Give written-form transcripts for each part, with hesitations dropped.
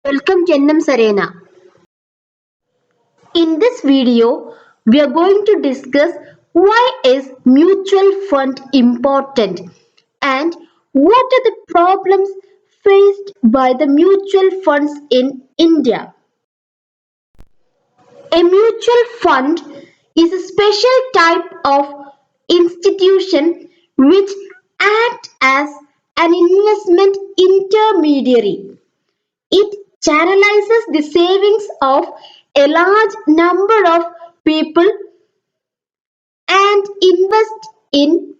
Welcome Jennam Sarena. In this video, we are going to discuss why is mutual fund important and what are the problems faced by the mutual funds in India. A mutual fund is a special type of institution which acts as an investment intermediary. It channelizes the savings of a large number of people and invests in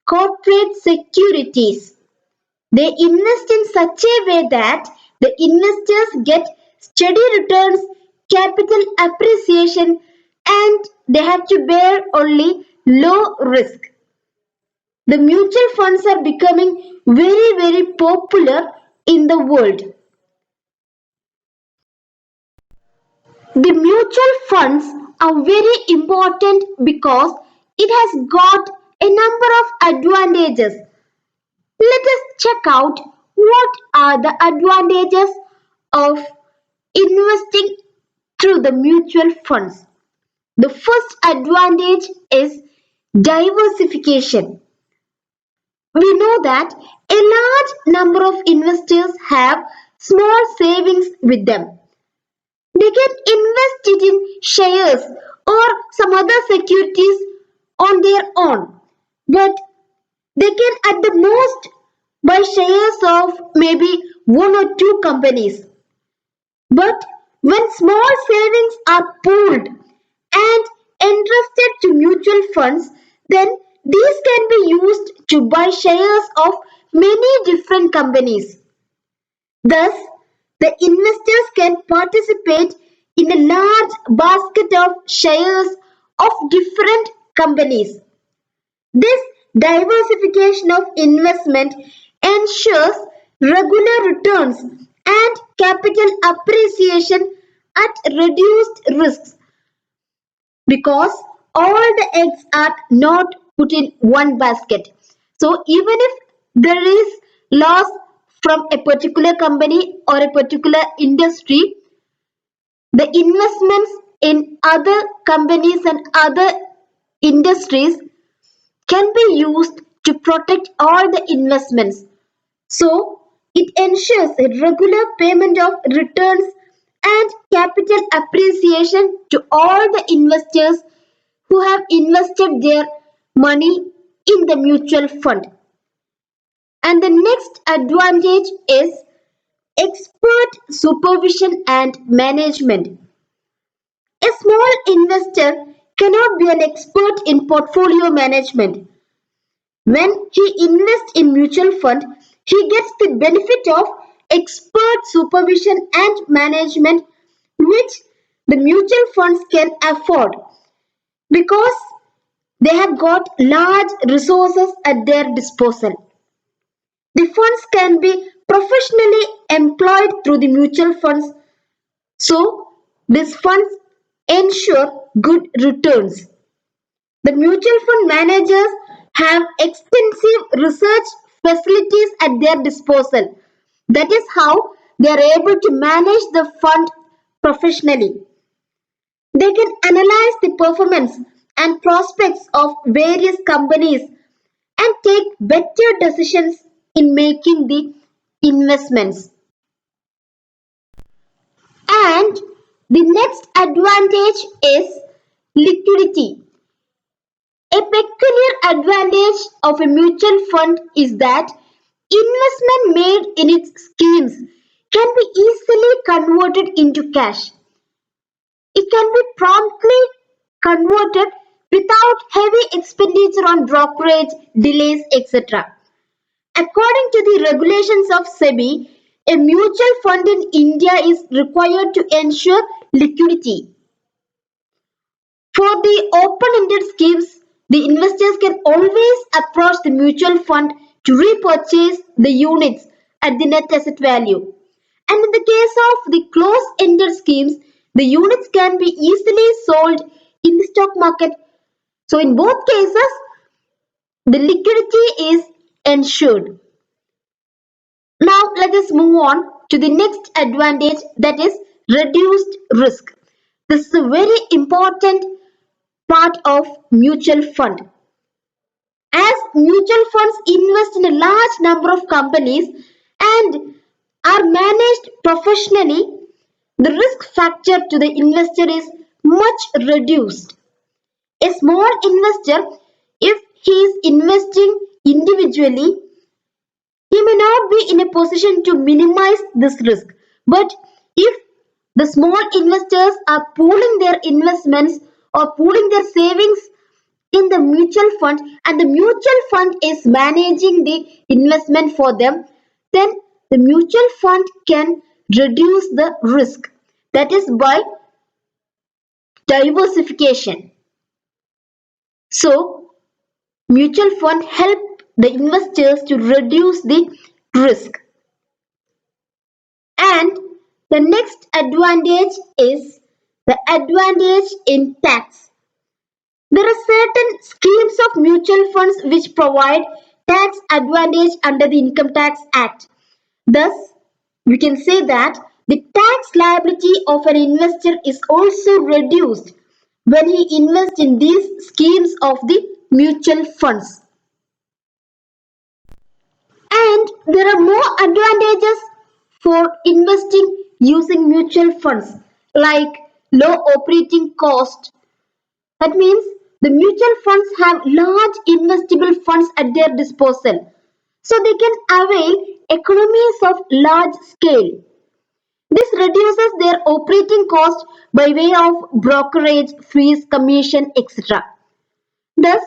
corporate securities. They invest in such a way that the investors get steady returns, capital appreciation, and they have to bear only low risk. The mutual funds are becoming very popular in the world. The mutual funds are very important because it has got a number of advantages. Let us check out what are the advantages of investing through the mutual funds. The first advantage is diversification. We know that a large number of investors have small savings with them. They can invest it in shares or some other securities on their own, but they can at the most buy shares of maybe one or two companies. But when small savings are pooled and entrusted to mutual funds, then these can be used to buy shares of many different companies. Thus, the investors can participate in a large basket of shares of different companies. This diversification of investment ensures regular returns and capital appreciation at reduced risks because all the eggs are not put in one basket. So even if there is loss from a particular company or a particular industry, the investments in other companies and other industries can be used to protect all the investments. So it ensures a regular payment of returns and capital appreciation to all the investors who have invested their money in the mutual fund. And the next advantage is expert supervision and management. A small investor cannot be an expert in portfolio management. When he invests in mutual fund, he gets the benefit of expert supervision and management which the mutual funds can afford because they have got large resources at their disposal. The funds can be professionally employed through the mutual funds, so these funds ensure good returns. The mutual fund managers have extensive research facilities at their disposal. That is how they are able to manage the fund professionally. They can analyze the performance and prospects of various companies and take better decisions in making the investments. And the next advantage is liquidity. A peculiar advantage of a mutual fund is that investment made in its schemes can be easily converted into cash. It can be promptly converted without heavy expenditure on brokerage, delays, etc. According to the regulations of SEBI, a mutual fund in India is required to ensure liquidity. For the open-ended schemes, the investors can always approach the mutual fund to repurchase the units at the net asset value. And in the case of the closed-ended schemes, the units can be easily sold in the stock market. So in both cases, the liquidity is ensured. Now let us move on to the next advantage, that is reduced risk. This is a very important part of mutual fund. As mutual funds invest in a large number of companies and are managed professionally, the risk factor to the investor is much reduced. A small investor, if he is investing individually, he may not be in a position to minimize this risk. But if the small investors are pooling their investments or pooling their savings in the mutual fund and the mutual fund is managing the investment for them, then the mutual fund can reduce the risk. That is by diversification. So, mutual fund help the investors to reduce the risk. And the next advantage is the advantage in tax. There are certain schemes of mutual funds which provide tax advantage under the Income Tax Act. Thus, we can say that the tax liability of an investor is also reduced when he invests in these schemes of the mutual funds. And there are more advantages for investing using mutual funds like low operating cost. That means the mutual funds have large investable funds at their disposal, so they can avail economies of large scale. This reduces their operating cost by way of brokerage, fees, commission, etc. Thus,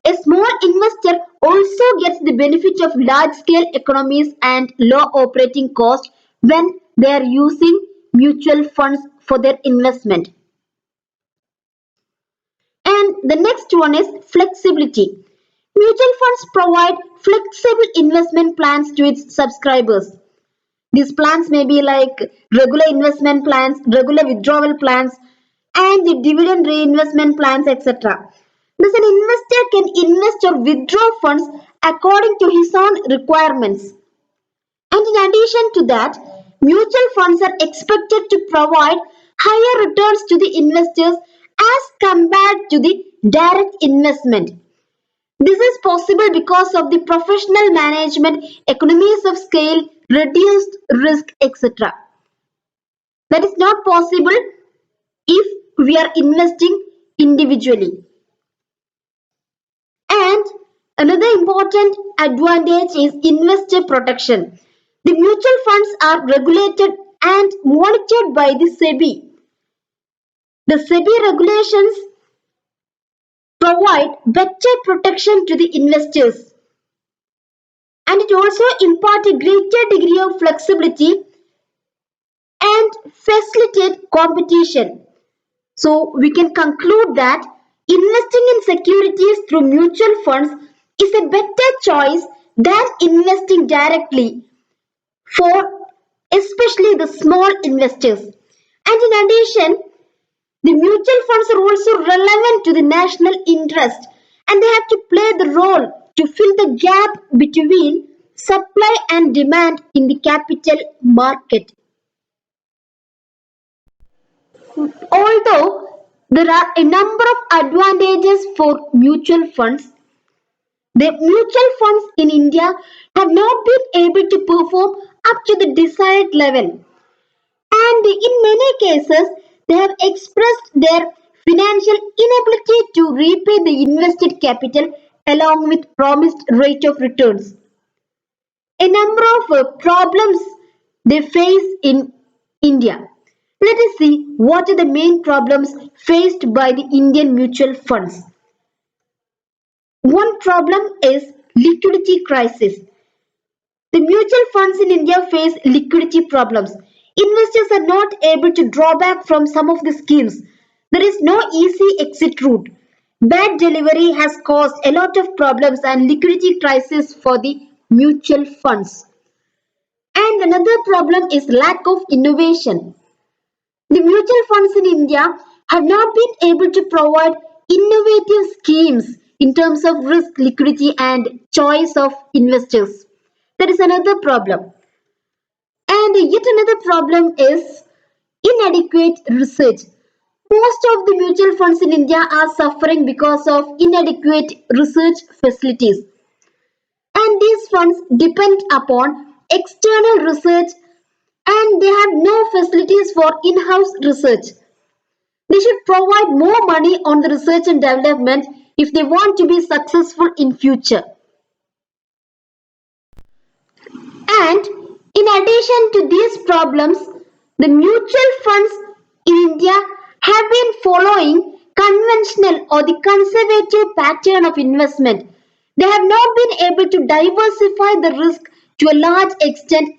a small investor also gets the benefit of large scale economies and low operating cost when they are using mutual funds for their investment. And the next one is flexibility. Mutual funds provide flexible investment plans to its subscribers. These plans may be like regular investment plans, regular withdrawal plans, and the dividend reinvestment plans, etc. Thus, an investor can invest or withdraw funds according to his own requirements. And in addition to that, mutual funds are expected to provide higher returns to the investors as compared to the direct investment. This is possible because of the professional management, economies of scale, reduced risk, etc. That is not possible if we are investing individually. And another important advantage is investor protection. The mutual funds are regulated and monitored by the SEBI. The SEBI regulations provide better protection to the investors, and it also imparts a greater degree of flexibility and facilitate competition. So we can conclude that investing in securities through mutual funds is a better choice than investing directly for especially the small investors. And in addition, the mutual funds are also relevant to the national interest and they have to play the role to fill the gap between supply and demand in the capital market. Although there are a number of advantages for mutual funds, the mutual funds in India have not been able to perform up to the desired level. And in many cases, they have expressed their financial inability to repay the invested capital along with promised rate of returns. A number of problems they face in India. Let us see what are the main problems faced by the Indian mutual funds. One problem is liquidity crisis. The mutual funds in India face liquidity problems. Investors are not able to draw back from some of the schemes. There is no easy exit route. Bad delivery has caused a lot of problems and liquidity crisis for the mutual funds. And another problem is lack of innovation. The mutual funds in India have not been able to provide innovative schemes in terms of risk, liquidity, and choice of investors. That is another problem. And yet another problem is inadequate research. Most of the mutual funds in India are suffering because of inadequate research facilities. And these funds depend upon external research and they have no facilities for in-house research. They should provide more money on the research and development if they want to be successful in future. And in addition to these problems, the mutual funds in India have been following conventional or the conservative pattern of investment. They have not been able to diversify the risk to a large extent,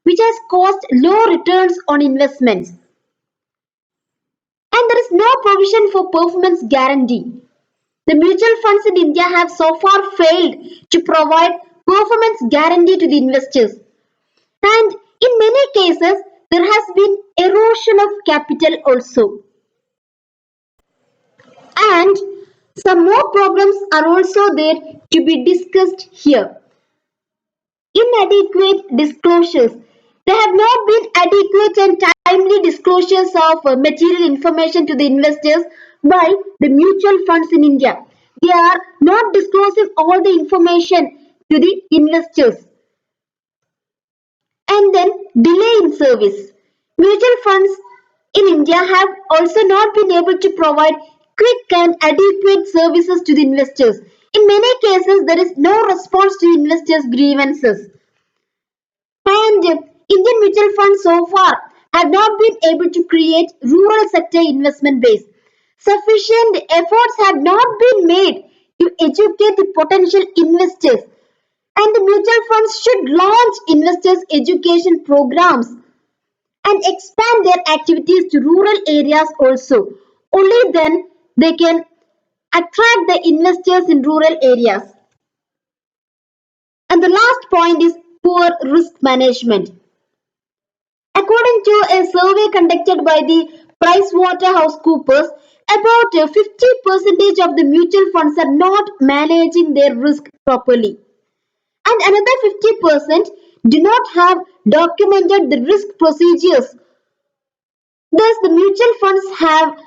which has caused low returns on investments. And there is no provision for performance guarantee. The mutual funds in India have so far failed to provide performance guarantee to the investors. And in many cases, there has been erosion of capital also. And some more problems are also there to be discussed here. Inadequate disclosures. There have not been adequate and timely disclosures of material information to the investors by the mutual funds in India. They are not disclosing all the information to the investors. And then delay in service. Mutual funds in India have also not been able to provide quick and adequate services to the investors. In many cases, there is no response to investors' grievances. And Indian mutual funds so far have not been able to create rural sector investment base. Sufficient efforts have not been made to educate the potential investors. And the mutual funds should launch investors' education programs and expand their activities to rural areas also. Only then they can attract the investors in rural areas. And the last point is poor risk management. According to a survey conducted by the PricewaterhouseCoopers, about 50% of the mutual funds are not managing their risk properly. And another 50% do not have documented the risk procedures. Thus, the mutual funds have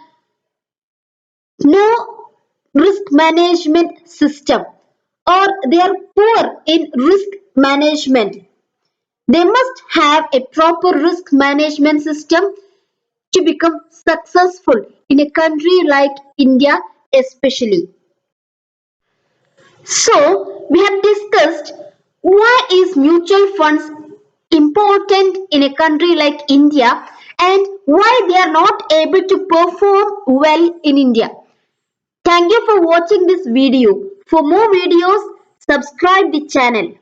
no risk management system or they are poor in risk management. They must have a proper risk management system to become successful in a country like India, especially. So, we have discussed why is mutual funds important in a country like India and why they are not able to perform well in India. Thank you for watching this video. For more videos, subscribe the channel.